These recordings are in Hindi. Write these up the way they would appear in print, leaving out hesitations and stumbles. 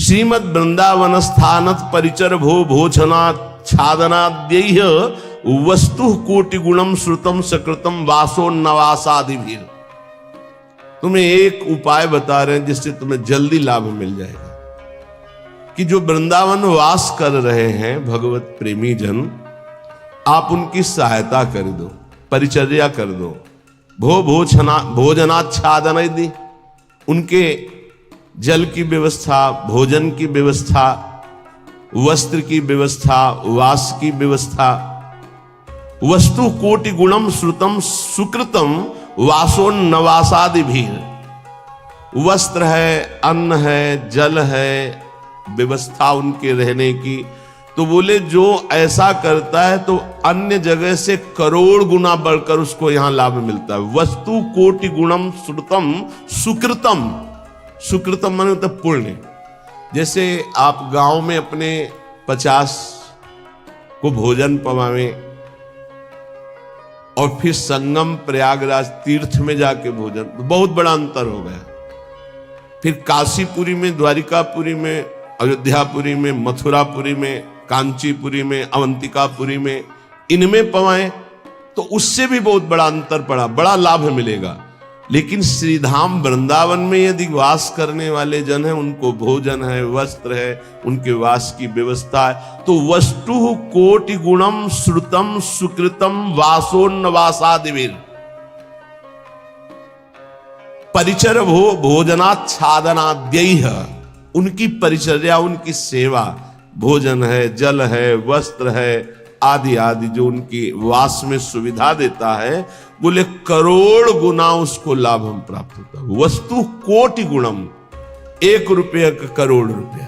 श्रीमद वृंदावन स्थानत परिचर भो भोजनाच्छादनाद्यैः वस्तु कोटि गुणम श्रुतम सकृतम वासोन्नवासादिभिः। तुम्हें एक उपाय बता रहे हैं जिससे तुम्हें जल्दी लाभ मिल जाएगा कि जो वृंदावन वास कर रहे हैं भगवत प्रेमी जन, आप उनकी सहायता कर दो, परिचर्या कर दो। भोजनाच्छादन यदि उनके जल की व्यवस्था, भोजन की व्यवस्था, वस्त्र की व्यवस्था, वास की व्यवस्था, वस्तु कोटि गुणम श्रुतम सुकृतम वासोन्नवासादि भी। वस्त्र है, अन्न है, जल है, व्यवस्था उनके रहने की, तो बोले जो ऐसा करता है तो अन्य जगह से करोड़ गुना बढ़कर उसको यहां लाभ मिलता है। वस्तु कोटि गुणम श्रुतम सुकृतम, सुकृतम माने तो पुण्य। जैसे आप गांव में अपने 50 को भोजन पवावे और फिर संगम प्रयागराज तीर्थ में जाके भोजन, तो बहुत बड़ा अंतर हो गया। फिर काशीपुरी में, द्वारिकापुरी में, अयोध्यापुरी में, मथुरापुरी में, कांचीपुरी में, अवंतिकापुरी में, इनमें पवाएं तो उससे भी बहुत बड़ा अंतर पड़ा, बड़ा लाभ मिलेगा। लेकिन श्रीधाम वृंदावन में यदि वास करने वाले जन हैं, उनको भोजन है, वस्त्र है, उनके वास की व्यवस्था है, तो वस्तु कोटि गुणम श्रुतम सुकृतम वासोन्नवासादिभिः परिचर भोजनाच्छादनाद्यैः। उनकी परिचर्या, उनकी सेवा, भोजन है, जल है, वस्त्र है, आदि आदि जो उनकी वास में सुविधा देता है, बोले करोड़ गुना उसको लाभ हम प्राप्त होता है। वस्तु कोटि गुणम, 1 रुपया का करोड़ रुपया।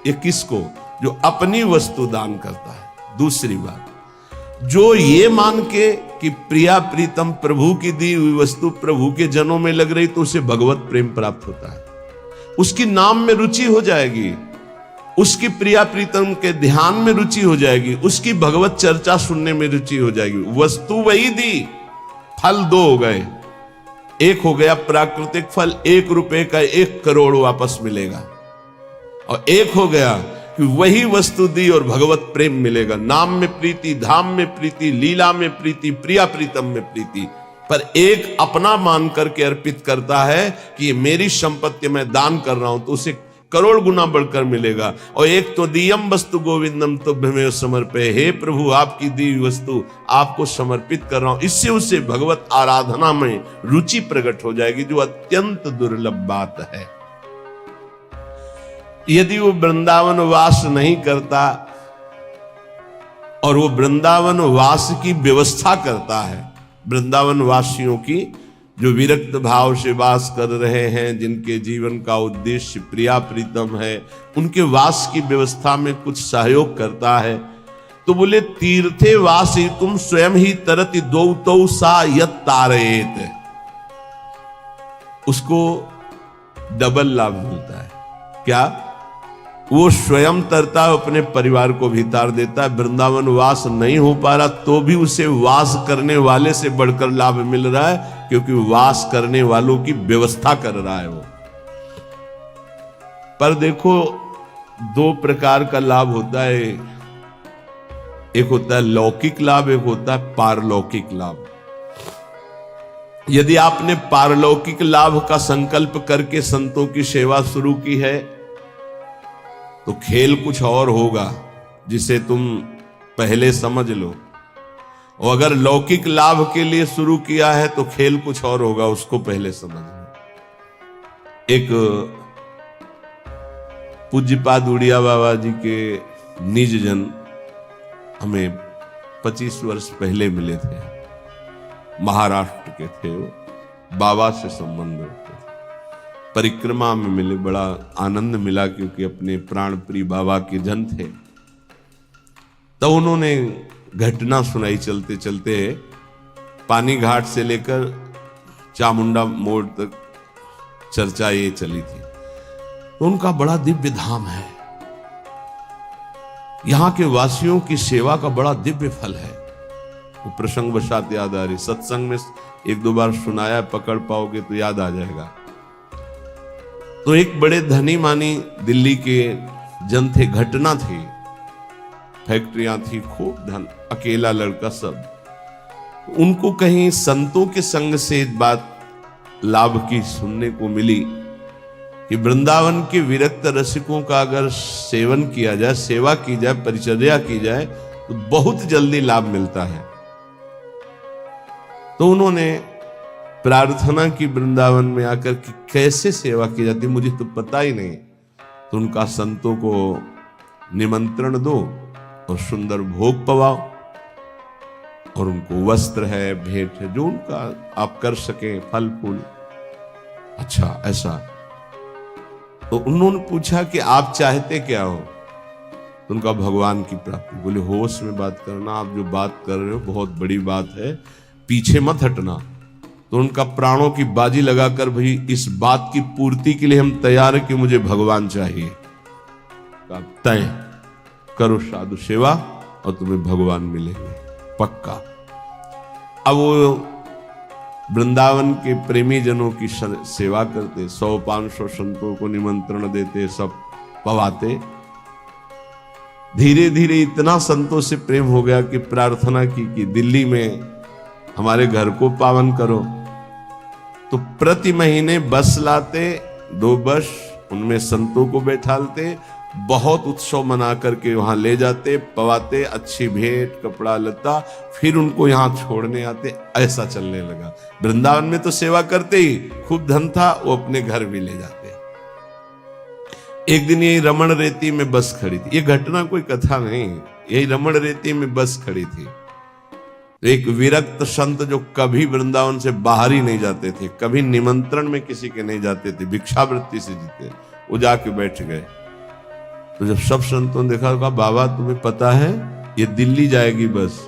ये किसको? जो अपनी वस्तु दान करता है। दूसरी बात, जो ये मान के कि प्रिया प्रीतम प्रभु की दी हुई वस्तु प्रभु के जनों में लग रही, तो उसे भगवत प्रेम प्राप्त होता है, उसकी नाम में रुचि हो जाएगी, उसकी प्रिया प्रीतम के ध्यान में रुचि हो जाएगी, उसकी भगवत चर्चा सुनने में रुचि हो जाएगी। वस्तु वही दी, फल 2 हो गए। एक हो गया प्राकृतिक फल, 1 रुपए का 1 करोड़ वापस मिलेगा, और एक हो गया कि वही वस्तु दी और भगवत प्रेम मिलेगा। नाम में प्रीति, धाम में प्रीति, लीला में प्रीति, प्रिया प्रीतम में प्रीति। पर एक अपना मान करके अर्पित करता है कि ये मेरी संपत्ति मैं दान कर रहा हूं, तो उसे करोड़ गुना बढ़कर मिलेगा। और एक तो दियम वस्तु गोविंदम तुभ्यमेव समर्पये, हे प्रभु आपकी दी हुई वस्तु आपको समर्पित कर रहा हूं, इससे उसे भगवत आराधना में रुचि प्रकट हो जाएगी, जो अत्यंत दुर्लभ बात है। यदि वो वृंदावन वास नहीं करता और वो वृंदावन वास की व्यवस्था करता है, वृंदावन वासियों की जो विरक्त भाव से वास कर रहे हैं, जिनके जीवन का उद्देश्य प्रिया प्रीतम है, उनके वास की व्यवस्था में कुछ सहयोग करता है, तो बोले तीर्थे वासी तुम स्वयं ही तरति दौतौ सा यत् तारयेत, उसको डबल लाभ मिलता है। क्या? वो स्वयं तरता है, अपने परिवार को भी तार देता है। वृंदावन वास नहीं हो पा रहा तो भी उसे वास करने वाले से बढ़कर लाभ मिल रहा है, क्योंकि वास करने वालों की व्यवस्था कर रहा है वो। पर देखो, 2 प्रकार का लाभ होता है, एक होता है लौकिक लाभ, एक होता है पारलौकिक लाभ। यदि आपने पारलौकिक लाभ का संकल्प करके संतों की सेवा शुरू की है, तो खेल कुछ और होगा जिसे तुम पहले समझ लो, और अगर लौकिक लाभ के लिए शुरू किया है तो खेल कुछ और होगा, उसको पहले समझ लो। एक पूज्यपाद उड़िया बाबा जी के निज जन हमें 25 वर्ष पहले मिले थे, महाराष्ट्र के थे वो, बाबा से संबंध रखते थे, परिक्रमा में मिले, बड़ा आनंद मिला क्योंकि अपने प्राण प्रिय बाबा के जन थे। तो उन्होंने घटना सुनाई चलते चलते, पानी घाट से लेकर चामुंडा मोड़ तक चर्चा ये चली थी। तो उनका बड़ा दिव्य धाम है, यहां के वासियों की सेवा का बड़ा दिव्य फल है। वो प्रसंग वशात याद आ रही, सत्संग में 1-2 बार सुनाया, पकड़ पाओगे तो याद आ जाएगा। तो एक बड़े धनी मानी दिल्ली के जन थे, घटना थी, फैक्ट्रियां थी, खूब धन, अकेला लड़का सब। उनको कहीं संतों के संग से एक बात लाभ की सुनने को मिली कि वृंदावन के विरक्त रसिकों का अगर सेवन किया जाए, सेवा की जाए, परिचर्या की जाए तो बहुत जल्दी लाभ मिलता है। तो उन्होंने प्रार्थना की वृंदावन में आकर कि कैसे सेवा की जाती, मुझे तो पता ही नहीं। तो उनका संतों को निमंत्रण दो और सुंदर भोग पवाओ, और उनको वस्त्र है, भेंट है, जो उनका आप कर सके, फल फूल। अच्छा ऐसा। तो उन्होंने पूछा कि आप चाहते क्या हो? तो उनका भगवान की प्राप्ति। बोले होश में बात करना, आप जो बात कर रहे हो बहुत बड़ी बात है, पीछे मत हटना। तो उनका प्राणों की बाजी लगाकर, भाई इस बात की पूर्ति के लिए हम तैयार है कि मुझे भगवान चाहिए। तय करो साधु सेवा और तुम्हें भगवान मिलेंगे पक्का। अब वो वृंदावन के प्रेमी जनों की सेवा करते, 100-500 संतों को निमंत्रण देते, सब पवाते। धीरे धीरे इतना संतों से प्रेम हो गया कि प्रार्थना की कि दिल्ली में हमारे घर को पावन करो। तो प्रति महीने बस लाते, 2 बस, उनमें संतों को बैठालते, बहुत उत्सव मना करके वहां ले जाते, पवाते, अच्छी भेंट, कपड़ा लता, फिर उनको यहां छोड़ने आते। ऐसा चलने लगा। वृंदावन में तो सेवा करते ही, खूब धन था, वो अपने घर भी ले जाते। एक दिन यही रमण रेती में बस खड़ी थी, ये घटना कोई कथा नहीं, यही रमण रेती में बस खड़ी थी। एक विरक्त संत जो कभी वृंदावन से बाहर ही नहीं जाते थे, कभी निमंत्रण में किसी के नहीं जाते थे, भिक्षावृत्ति से जीते, वो जाके बैठ गए। तो जब सब संतों ने देखा, कहा बाबा तुम्हें पता है ये दिल्ली जाएगी बस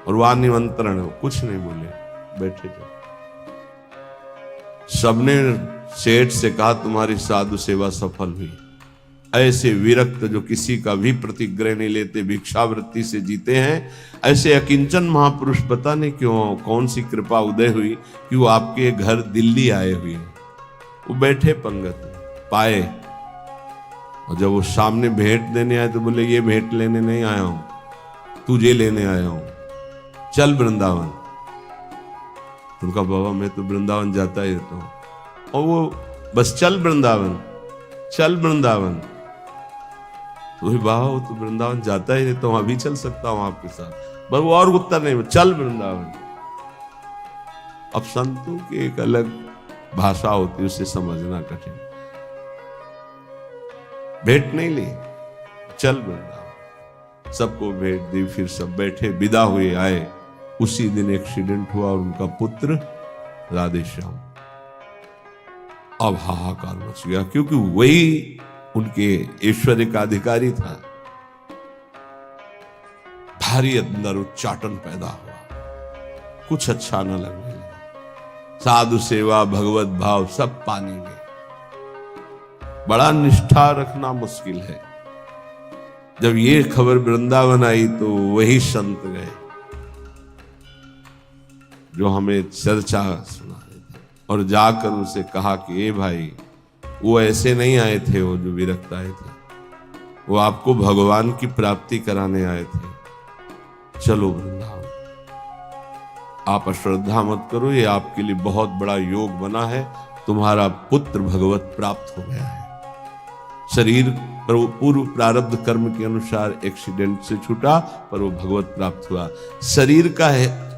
और वहां निमंत्रण है। कुछ नहीं बोले, बैठे थे। सबने सेठ से कहा तुम्हारी साधु सेवा सफल हुई। ऐसे विरक्त जो किसी का भी प्रतिग्रह नहीं लेते, भिक्षावृत्ति से जीते हैं, ऐसे अकिंचन महापुरुष पता नहीं क्यों, कौन सी कृपा उदय हुई कि वो आपके घर दिल्ली आए हुए। वो बैठे पंगत में, पाए, और जब वो सामने भेंट देने आए तो बोले ये भेंट लेने नहीं आया हूं, तुझे लेने आया हूं, चल वृंदावन। उनका बाबा मैं तो वृंदावन जाता ही रहता हूं। और वो बस चल वृंदावन, चल वृंदावन। तो बाबा वो तो वृंदावन जाता ही रहता हूं, अभी चल सकता हूं आपके साथ। बस वो और उत्तर नहीं, चल वृंदावन। अब संतों की एक अलग भाषा होती है, उसे समझना कठिन। भेंट नहीं ली, चल वृंदावन। सबको भेंट दी, फिर सब बैठे, विदा हुए, आए। उसी दिन एक्सीडेंट हुआ और उनका पुत्र राधेश्याम। अब हाहाकार मच गया, क्योंकि वही उनके ऐश्वर्य का अधिकारी था। भारी अंदर उच्चाटन पैदा हुआ, कुछ अच्छा न लगने लगा। साधु सेवा, भगवत भाव सब पानी में। बड़ा निष्ठा रखना मुश्किल है। जब ये खबर वृंदावन आई तो वही संत गए जो हमें चर्चा सुना रहे थे, और जाकर उसे कहा कि ए भाई, वो ऐसे नहीं आए थे, वो जो विरक्त आए थे, वो आपको भगवान की प्राप्ति कराने आए थे। चलो वृंदावन, आप अश्रद्धा मत करो, ये आपके लिए बहुत बड़ा योग बना है। तुम्हारा पुत्र भगवत प्राप्त हो गया है। शरीर पर वो पूर्व प्रारब्ध कर्म के अनुसार एक्सीडेंट से छूटा, पर वो भगवत प्राप्त हुआ। शरीर का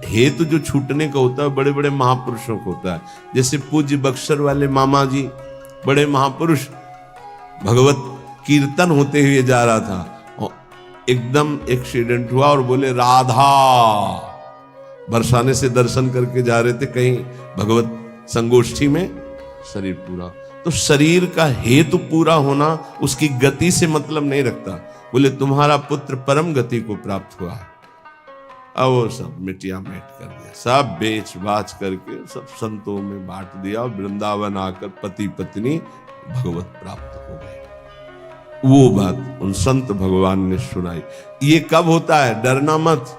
हेतु जो छूटने का होता है बड़े बड़े महापुरुषों को होता है। जैसे पूज्य बक्सर वाले मामा जी, बड़े महापुरुष, भगवत कीर्तन होते हुए जा रहा था और एकदम एक्सीडेंट हुआ और बोले राधा, बरसाने से दर्शन करके जा रहे थे कहीं भगवत संगोष्ठी में, शरीर पूरा। तो शरीर का हेतु पूरा होना उसकी गति से मतलब नहीं रखता। बोले तुम्हारा पुत्र परम गति को प्राप्त हुआ है। अब वो सब मिटिया मेट कर दिया, सब बेच बाच करके सब संतों में बांट दिया। वृंदावन आकर पति पत्नी भगवत प्राप्त हो गए। वो बात उन संत भगवान ने सुनाई। ये कब होता है? डरना मत,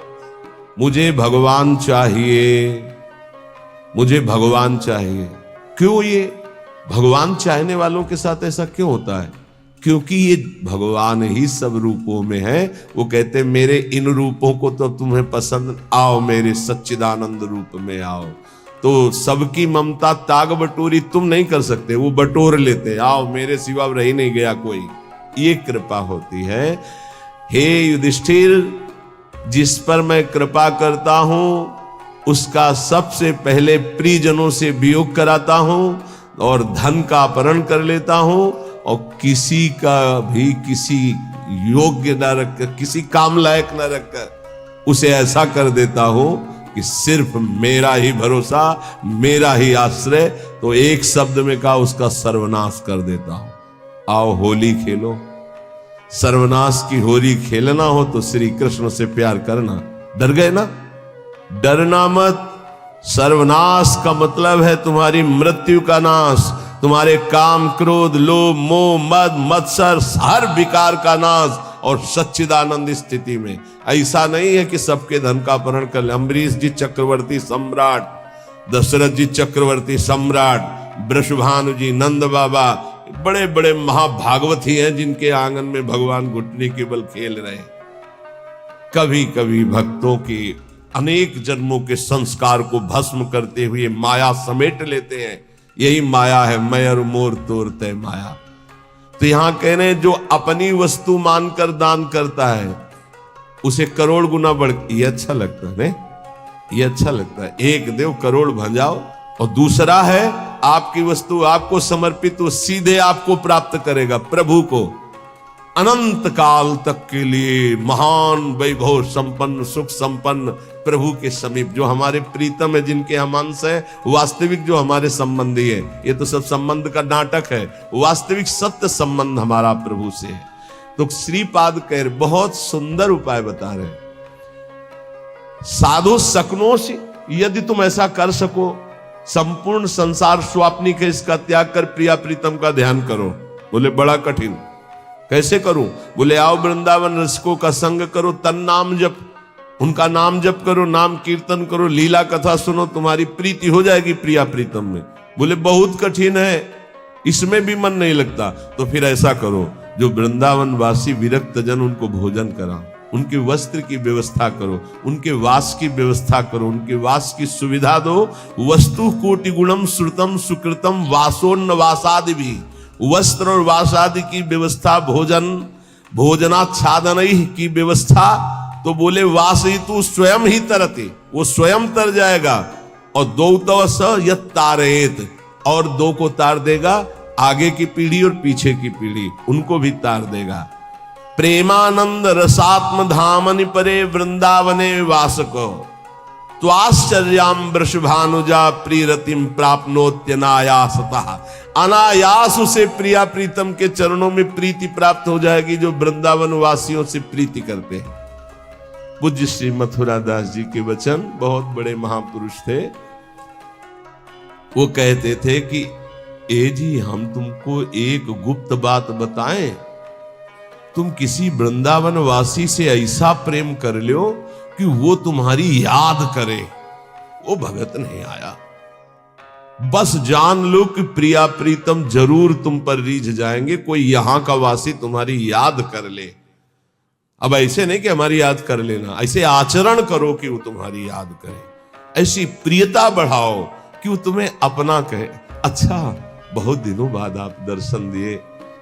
मुझे भगवान चाहिए, मुझे भगवान चाहिए। क्यों? ये भगवान चाहने वालों के साथ ऐसा क्यों होता है? क्योंकि ये भगवान ही सब रूपों में है। वो कहते मेरे इन रूपों को तो तुम्हें पसंद, आओ मेरे सच्चिदानंद रूप में आओ। तो सबकी ममता ताग बटोरी तुम नहीं कर सकते, वो बटोर लेते, आओ मेरे सिवा रह नहीं गया कोई। ये कृपा होती है। हे युधिष्ठिर, जिस पर मैं कृपा करता हूं उसका सबसे पहले प्रियजनों से वियोग कराता हूं और धन का अपहरण कर लेता हूं और किसी का भी किसी योग्य न रखकर, किसी काम लायक न रखकर उसे ऐसा कर देता हूं कि सिर्फ मेरा ही भरोसा, मेरा ही आश्रय। तो एक शब्द में कहा, उसका सर्वनाश कर देता हूं। आओ होली खेलो। सर्वनाश की होली खेलना हो तो श्री कृष्ण से प्यार करना। डर गए ना? डरना मत। सर्वनाश का मतलब है तुम्हारी मृत्यु का नाश, तुम्हारे काम क्रोध लोभ मोह मद मत्सर हर विकार का नाश। और सच्चिदानंद स्थिति में ऐसा नहीं है कि सबके धन का अपहरण कर ले। अम्बरीश जी चक्रवर्ती सम्राट, दशरथ जी चक्रवर्ती सम्राट, वृषभानु जी, नंद बाबा, बड़े बड़े महाभागवती हैं जिनके आंगन में भगवान घुटने के बल खेल रहे। कभी कभी भक्तों की अनेक जन्मों के संस्कार को भस्म करते हुए माया समेट लेते हैं। यही माया है, मैं और मोर तोर तय माया। तो यहां कह रहे हैं, जो अपनी वस्तु मानकर दान करता है उसे करोड़ गुना बढ़। ये अच्छा लगता है, ये अच्छा लगता है। एक देव करोड़ भंजाओ। और दूसरा है, आपकी वस्तु आपको समर्पित, वो सीधे आपको प्राप्त करेगा प्रभु को। अनंत काल तक के लिए महान वैभव संपन्न सुख संपन्न प्रभु के समीप, जो हमारे प्रीतम है, जिनके हम अंश है, वास्तविक जो हमारे संबंधी है। ये तो सब संबंध का नाटक है, वास्तविक सत्य संबंध हमारा प्रभु से है। तो श्रीपाद कह बहुत सुंदर उपाय बता रहे। साधु सकनो से, यदि तुम ऐसा कर सको, संपूर्ण संसार स्वाप्निक है, इसका त्याग कर प्रिया प्रीतम का ध्यान करो। बोले बड़ा कठिन, कैसे करूं? बोले आओ वृंदावन रसिकों का संग करो, तन नाम जप, उनका नाम जप करो, नाम कीर्तन करो, लीला कथा सुनो, तुम्हारी प्रीति हो जाएगी प्रिया प्रीतम में। बोले बहुत कठिन है, इसमें भी मन नहीं लगता। तो फिर ऐसा करो, जो वृंदावन वासी विरक्त जन, उनको भोजन कराओ, उनके वस्त्र की व्यवस्था करो, उनके वास की व्यवस्था करो, उनके वास की सुविधा दो। वस्तु कोटि गुणम श्रुतम सुकृतम वासोन्न वासादि भी, वस्त्र और वास आदि की व्यवस्था, भोजन भोजनाच्छादन की व्यवस्था। तो बोले वास ही तू स्वयं ही तरते, वो स्वयं तर जाएगा। और दो तव स यत तारेत, और दो को तार देगा, आगे की पीढ़ी और पीछे की पीढ़ी, उनको भी तार देगा। प्रेमानंद रसात्म धामनि परे वृंदावने वासको, त्वाश्चर्याम वृषभानुजा प्रियरतिम प्राप्नोत्यनायासतः। अनायास उसे प्रिया प्रीतम के चरणों में प्रीति प्राप्त हो जाएगी, जो वृंदावन वासियों से प्रीति करते हैं। पूज्य श्री मथुरा दास जी के वचन, बहुत बड़े महापुरुष थे। वो कहते थे कि ए जी, हम तुमको एक गुप्त बात बताएं, तुम किसी वृंदावन वासी से ऐसा प्रेम कर लो कि वो तुम्हारी याद करे। वो भगत नहीं आया, बस जान लो कि प्रिया प्रीतम जरूर तुम पर रीझ जाएंगे। कोई यहां का वासी तुम्हारी याद कर ले। अब ऐसे नहीं कि हमारी याद कर लेना, ऐसे आचरण करो कि वो तुम्हारी याद करे। ऐसी प्रियता बढ़ाओ कि वो तुम्हें अपना कहे। अच्छा, बहुत दिनों बाद आप दर्शन दिए,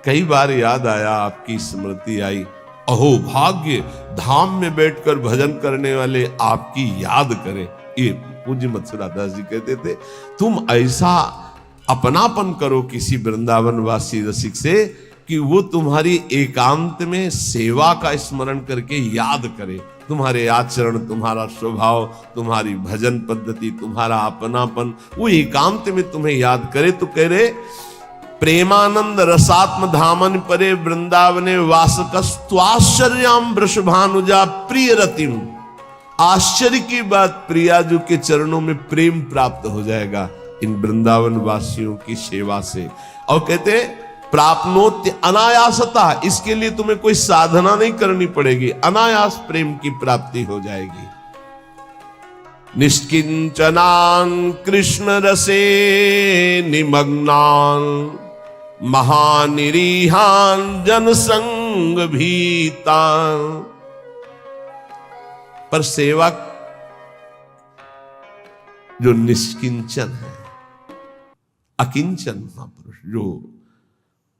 कई बार याद आया, आपकी स्मृति आई। अहो भाग्य, धाम में बैठकर भजन करने वाले आपकी याद करें। ये पूज्य मथुरा दास जी कहते थे, तुम ऐसा अपनापन करो किसी वृंदावन वासी रसिक से कि वो तुम्हारी एकांत में सेवा का स्मरण करके याद करे। तुम्हारे आचरण, तुम्हारा स्वभाव, तुम्हारी भजन पद्धति, तुम्हारा अपनापन, वो एकांत में तुम्हें याद करे। तो कह रहे, प्रेमानंद रसात्म धामन परे वृंदावने वासकस्त्वाश्चर्याम वृषभानुजा प्रिय रतिम। आश्चर्य की बात, प्रिया जी के चरणों में प्रेम प्राप्त हो जाएगा इन वृंदावन वासियों की सेवा से। और कहते प्राप्नोत्य अनायासता, इसके लिए तुम्हें कोई साधना नहीं करनी पड़ेगी, अनायास प्रेम की प्राप्ति हो जाएगी। निष्किंचनान कृष्ण रसे निमग्नान महानिरीहान जनसंग भीतान। पर सेवक जो निष्किंचन है, अकिंचन महापुरुष जो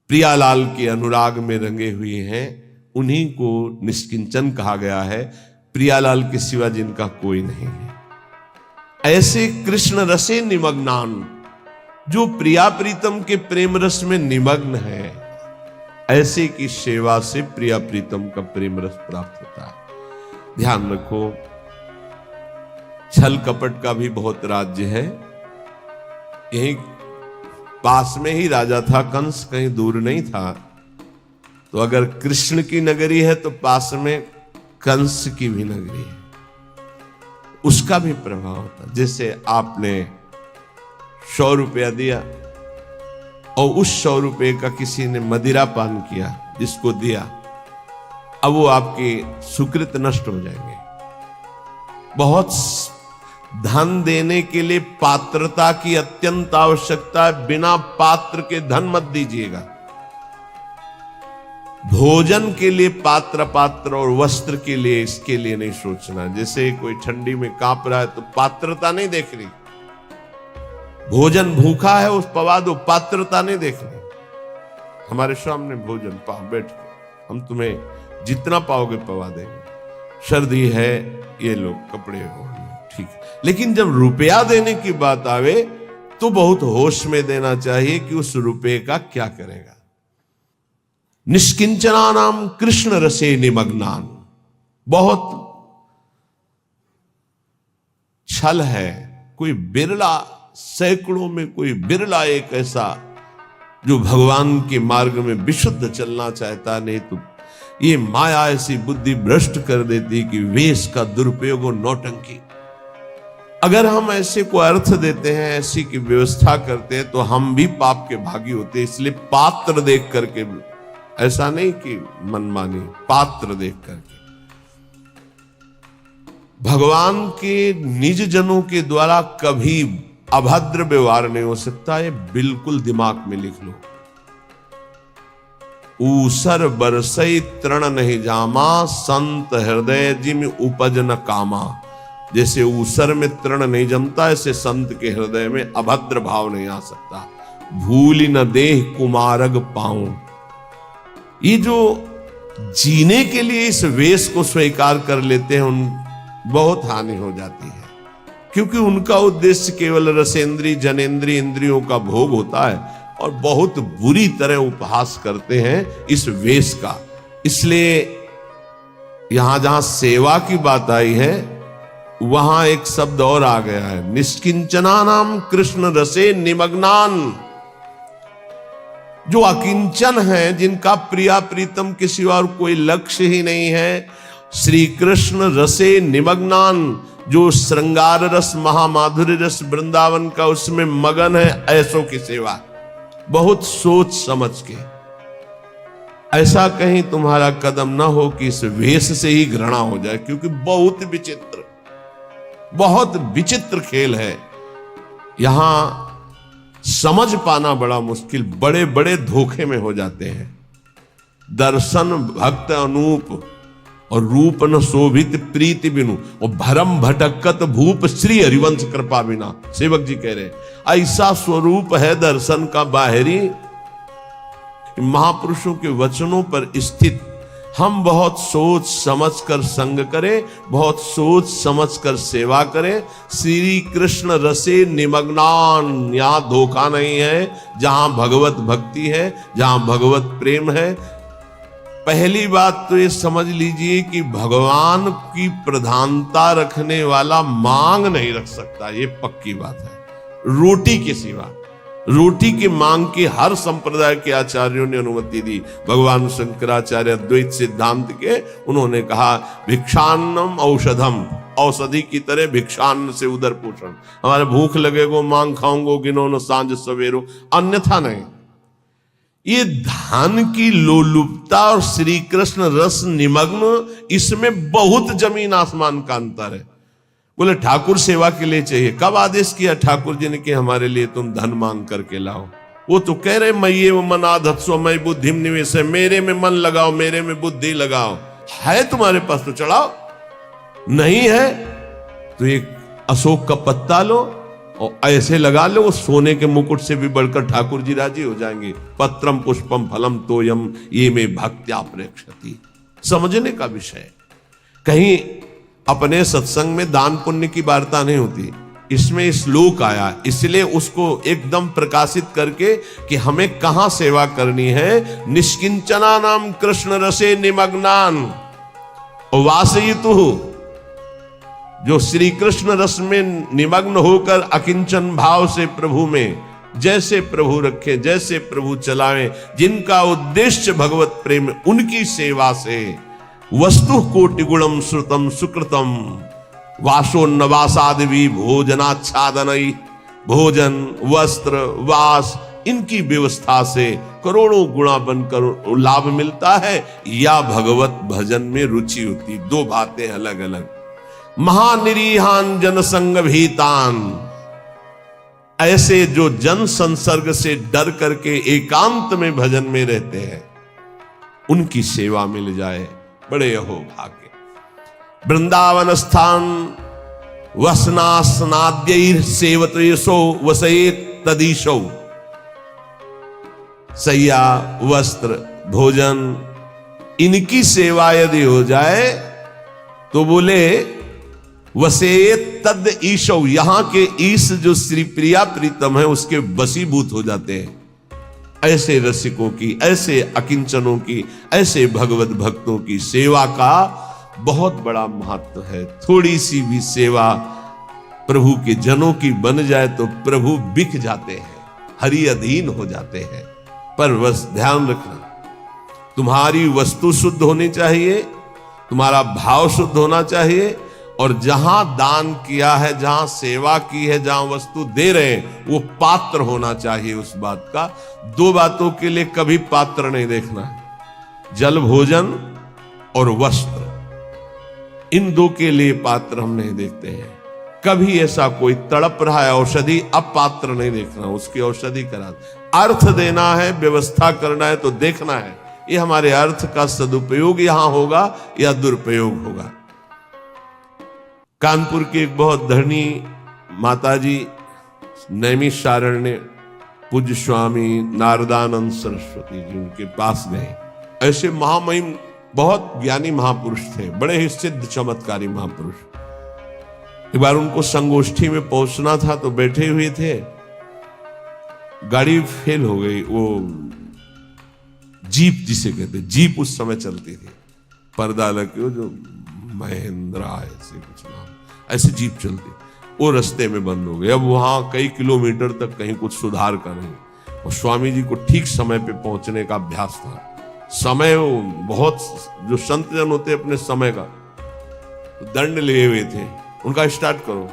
प्रियालाल के अनुराग में रंगे हुए हैं, उन्हीं को निष्किंचन कहा गया है। प्रियालाल के सिवा जिनका कोई नहीं है, ऐसे कृष्ण रसे निमग्नान, जो प्रिया प्रीतम के प्रेम रस में निमग्न है, ऐसे की सेवा से प्रिया प्रीतम का प्रेम रस प्राप्त होता है। ध्यान रखो, छल कपट का भी बहुत राज्य है। यही पास में ही राजा था कंस, कहीं दूर नहीं था। तो अगर कृष्ण की नगरी है तो पास में कंस की भी नगरी है, उसका भी प्रभाव होता। जैसे आपने 100 रुपया दिया और उस 100 रुपये का किसी ने मदिरा पान किया, जिसको दिया, अब वो आपके सुकृत नष्ट हो जाएंगे। बहुत धन देने के लिए पात्रता की अत्यंत आवश्यकता है। बिना पात्र के धन मत दीजिएगा। भोजन के लिए पात्र और वस्त्र के लिए, इसके लिए नहीं सोचना। जैसे कोई ठंडी में कांप रहा है तो पात्रता नहीं देख रही। भोजन भूखा है उस पवा दो, पात्रता नहीं देखनी। हमारे सामने भोजन पाओ, बैठ के हम तुम्हें जितना पाओगे पवा देंगे। सर्दी है, ये लोग कपड़े हो, ठीक है। लेकिन जब रुपया देने की बात आवे तो बहुत होश में देना चाहिए कि उस रुपये का क्या करेगा। निष्किंचना नाम कृष्ण रसे निमग्नान, बहुत छल है। कोई बिरला, सैकड़ों में कोई बिरला एक ऐसा जो भगवान के मार्ग में विशुद्ध चलना चाहता। नहीं तो ये माया ऐसी बुद्धि भ्रष्ट कर देती कि वेश का दुरुपयोग और नौटंकी। अगर हम ऐसे को अर्थ देते हैं, ऐसी की व्यवस्था करते हैं, तो हम भी पाप के भागी होते। इसलिए पात्र देख करके, ऐसा नहीं कि मनमानी, पात्र देख करके। भगवान के निज जनों के द्वारा कभी अभद्र व्यवहार नहीं हो सकता। ये बिल्कुल दिमाग में लिख लो। ऊसर बरसई तृण नहीं जामा, संत हृदय जिम उपज न कामा। जैसे ऊसर में तृण नहीं जमता, ऐसे संत के हृदय में अभद्र भाव नहीं आ सकता। भूल न देह कुमारग पाऊं। ये जो जीने के लिए इस वेश को स्वीकार कर लेते हैं, उन बहुत हानि हो जाती है। क्योंकि उनका उद्देश्य केवल रसेंद्री जनेंद्री इंद्रियों का भोग होता है और बहुत बुरी तरह उपहास करते हैं इस वेश का। इसलिए यहां जहां सेवा की बात आई है, वहां एक शब्द और आ गया है, निष्किंचना नाम कृष्ण रसे निमग्नान। जो अकिंचन है, जिनका प्रिया प्रीतम के सिवा और कोई लक्ष्य ही नहीं है, श्री कृष्ण रसे निमग्नान, जो श्रृंगार रस, महामाधुर्य रस वृंदावन का उसमें मगन है, ऐसों की सेवा बहुत सोच समझ के। ऐसा कहीं तुम्हारा कदम ना हो कि इस वेश से ही घृणा हो जाए, क्योंकि बहुत विचित्र खेल है। यहां समझ पाना बड़ा मुश्किल, बड़े बड़े धोखे में हो जाते हैं। दर्शन भक्त अनूप और रूप न शोभित प्रीति बिनु, और भरम भटकत भूप श्री हरिवंश कृपा बिना। सेवक जी कह रहे ऐसा स्वरूप है दर्शन का बाहरी, महापुरुषों के वचनों पर स्थित। हम बहुत सोच समझ कर संग करें, बहुत सोच समझ कर सेवा करें। श्री कृष्ण रसे निमग्नान, यहां धोखा नहीं है। जहां भगवत भक्ति है, जहां भगवत प्रेम है, पहली बात तो ये समझ लीजिए कि भगवान की प्रधानता रखने वाला मांग नहीं रख सकता, ये पक्की बात है। रोटी के सिवा, रोटी की मांग की हर संप्रदाय के आचार्यों ने अनुमति दी। भगवान शंकराचार्य अद्वैत सिद्धांत के, उन्होंने कहा भिक्षान्नम औषधम, औषधि की तरह भिक्षान्न से उदर पोषण। हमारे भूख लगेगो मांग खाऊंगो गिनो न सांझ सवेरो, अन्यथा नहीं। ये धन की लोलुपता और श्री कृष्ण रस निमग्न, इसमें बहुत जमीन आसमान का अंतर है। बोले ठाकुर सेवा के लिए चाहिए। कब आदेश किया ठाकुर जी ने कि हमारे लिए तुम धन मांग करके लाओ? वो तो कह रहे मये मन आधत्स्व मई बुद्धि निवेश है, मेरे में मन लगाओ, मेरे में बुद्धि लगाओ। है तुम्हारे पास तो चढ़ाओ, नहीं है तो एक अशोक का पत्ता लो और ऐसे लगा लो, वो सोने के मुकुट से भी बढ़कर ठाकुर जी राजी हो जाएंगे। पत्रम पुष्पम फलम तोयम ये में भक्त्या प्रेक्षति। समझने का विषय, कहीं अपने सत्संग में दान पुण्य की वार्ता नहीं होती, इसमें श्लोक आया इसलिए उसको एकदम प्रकाशित करके कि हमें कहां सेवा करनी है। निष्किंचना नाम कृष्ण रसे निमग्नान वासयितु, जो श्री कृष्ण रस में निमग्न होकर अकिंचन भाव से प्रभु में जैसे प्रभु रखे, जैसे प्रभु चलाएं, जिनका उद्देश्य भगवत प्रेम, उनकी सेवा से वस्तु कोटि गुणम श्रुतम सुकृतम वासोन्नवासादि भोजनाच्छादनई, भोजन वस्त्र वास इनकी व्यवस्था से करोड़ों गुणा बनकर लाभ मिलता है, या भगवत भजन में रुचि होती। दो बातें अलग अलग। महानिरीहान जनसंग भीतान, ऐसे जो जन संसर्ग से डर करके एकांत में भजन में रहते हैं, उनकी सेवा मिल जाए, बड़े अहो भाग्य। वृंदावन स्थान वसनास्नाद्यैर सेवतेशो वसेत तदीशो, सैया वस्त्र भोजन इनकी सेवा यदि हो जाए तो बोले वसेत तद ईशो, यहां के ईश जो श्री प्रिया प्रीतम है उसके वशीभूत हो जाते हैं। ऐसे रसिकों की, ऐसे अकिंचनों की, ऐसे भगवत भक्तों की सेवा का बहुत बड़ा महत्व है। थोड़ी सी भी सेवा प्रभु के जनों की बन जाए तो प्रभु बिक जाते हैं, हरि अधीन हो जाते हैं। पर बस ध्यान रखना, तुम्हारी वस्तु शुद्ध होनी चाहिए, तुम्हारा भाव शुद्ध होना चाहिए, और जहां दान किया है, जहां सेवा की है, जहां वस्तु दे रहे हैं, वो पात्र होना चाहिए उस बात का। दो बातों के लिए कभी पात्र नहीं देखना है, जल भोजन और वस्त्र, इन दो के लिए पात्र हम नहीं देखते हैं। कभी ऐसा कोई तड़प रहा है औषधि, अब पात्र नहीं देखना, उसकी औषधि करा। अर्थ देना है, व्यवस्था करना है तो देखना है ये हमारे अर्थ का सदुपयोग यहां होगा या दुरुपयोग होगा। कानपुर की एक बहुत धनी माताजी नैमिषारण्य पूज्य स्वामी नारदानंद सरस्वती जी उनके पास गए। ऐसे महामहिम बहुत ज्ञानी महापुरुष थे, बड़े ही सिद्ध चमत्कारी महापुरुष। एक बार उनको संगोष्ठी में पहुंचना था तो बैठे हुए थे, गाड़ी फेल हो गई। वो जीप जिसे कहते, जीप उस समय चलती थी, पर्दा लगे जो महिंद्रा ऐसे कुछ नाम, ऐसे जीप चलती, वो रास्ते में बंद हो गई। अब वहां कई किलोमीटर तक कहीं कुछ सुधार का नहीं, और स्वामी जी को ठीक समय पे पहुंचने का अभ्यास था। समय बहुत, जो संत जन होते अपने समय का तो दंड लिए हुए थे। उनका स्टार्ट करो,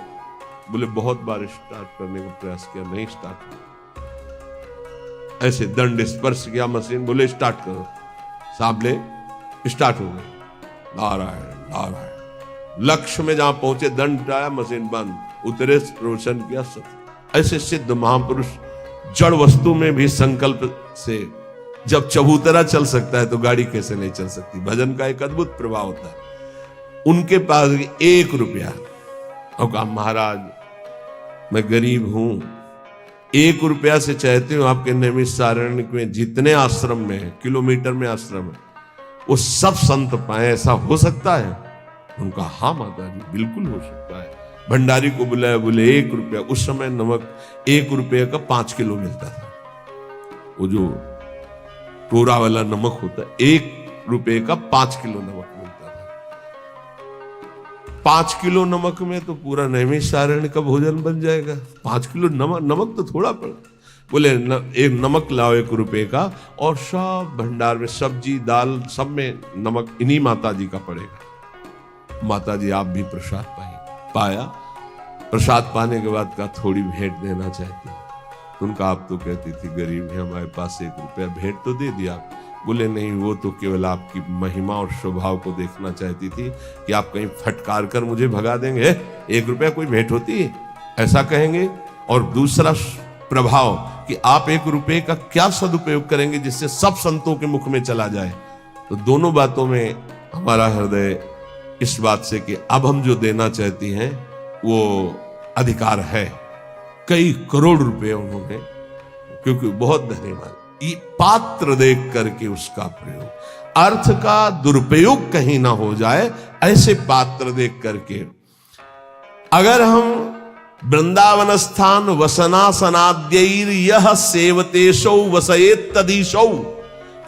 बोले बहुत बार स्टार्ट करने का प्रयास किया, नहीं स्टार्ट किया। ऐसे दंड स्पर्श किया मशीन, बोले स्टार्ट करो, साबले स्टार्ट हो गए। नारायण नारायण, लक्ष्य में जहां पहुंचे दंड उठाया, मशीन बंद, उतरे रोशन किया सब। ऐसे सिद्ध महापुरुष जड़ वस्तु में भी संकल्प से, जब चबूतरा चल सकता है तो गाड़ी कैसे नहीं चल सकती। भजन का एक अद्भुत प्रभाव होता है। उनके पास 1 रुपया, और कहा महाराज मैं गरीब हूं, 1 रुपया से चाहते हो आपके नैमिषारण्य में जितने आश्रम में, किलोमीटर में आश्रम है, वो सब संत पाए, ऐसा हो सकता है? उनका हाँ माता जी बिल्कुल हो सकता है। भंडारी को बुलाया, बोले 1 रुपया। उस समय नमक 1 रुपये का 5 किलो मिलता था, वो जो टोरा वाला नमक होता है, 1 रुपये का 5 किलो नमक मिलता था। 5 किलो नमक में तो पूरा नैमिषारण्य का भोजन बन जाएगा। 5 किलो नमक तो थोड़ा पड़ा। बोले एक नमक लाओ 1 रुपये का, और सब भंडार में सब्जी दाल सब में नमक इन्हीं माता जी का पड़ेगा। माता जी आप भी प्रसाद पाया। प्रसाद पाने के बाद का थोड़ी भेंट देना चाहती। उनका आप तो कहती थी गरीब है, हमारे पास 1 रुपया, भेंट तो दे दिया। बोले नहीं, वो तो केवल आपकी महिमा और स्वभाव को देखना चाहती थी कि आप कहीं फटकार कर मुझे भगा देंगे, 1 रुपया कोई भेंट होती है, ऐसा कहेंगे। और दूसरा प्रभाव कि आप 1 रुपये का क्या सदुपयोग करेंगे जिससे सब संतों के मुख में चला जाए। तो दोनों बातों में हमारा हृदय इस बात से कि अब हम जो देना चाहती हैं वो अधिकार है। कई करोड़ रुपए उन्होंने, क्योंकि बहुत धन्यवाद, ये पात्र देख करके उसका प्रयोग, अर्थ का दुरुपयोग कहीं ना हो जाए, ऐसे पात्र देख करके। अगर हम वृंदावन स्थान वसनासनाद्यैर यह सेवतेशौ वसयेत तदीशौ,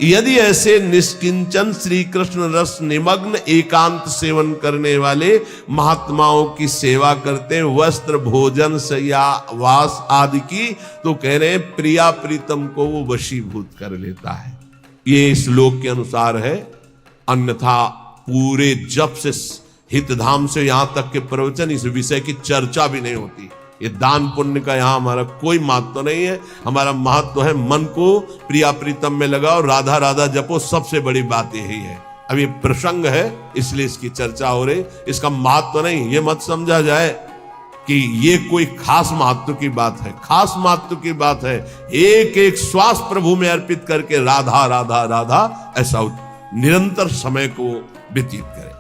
यदि ऐसे निष्किंचन श्री कृष्ण रस निमग्न एकांत सेवन करने वाले महात्माओं की सेवा करते हैं, वस्त्र भोजन शय्या वास आदि की, तो कह रहे हैं प्रिया प्रीतम को वो वशीभूत कर लेता है। ये श्लोक के अनुसार है, अन्यथा पूरे जप से हितधाम से यहां तक के प्रवचन इस विषय की चर्चा भी नहीं होती। ये दान पुण्य का यहां हमारा कोई महत्व नहीं है। हमारा महत्व है मन को प्रिया प्रीतम में लगाओ, राधा राधा जपो, सबसे बड़ी बात यही है। अब ये प्रसंग है इसलिए इसकी चर्चा हो रही, इसका महत्व नहीं। ये मत समझा जाए कि ये कोई खास महत्व की बात है, खास महत्व की बात है। एक एक श्वास प्रभु में अर्पित करके राधा राधा राधा ऐसा निरंतर समय को व्यतीत करें।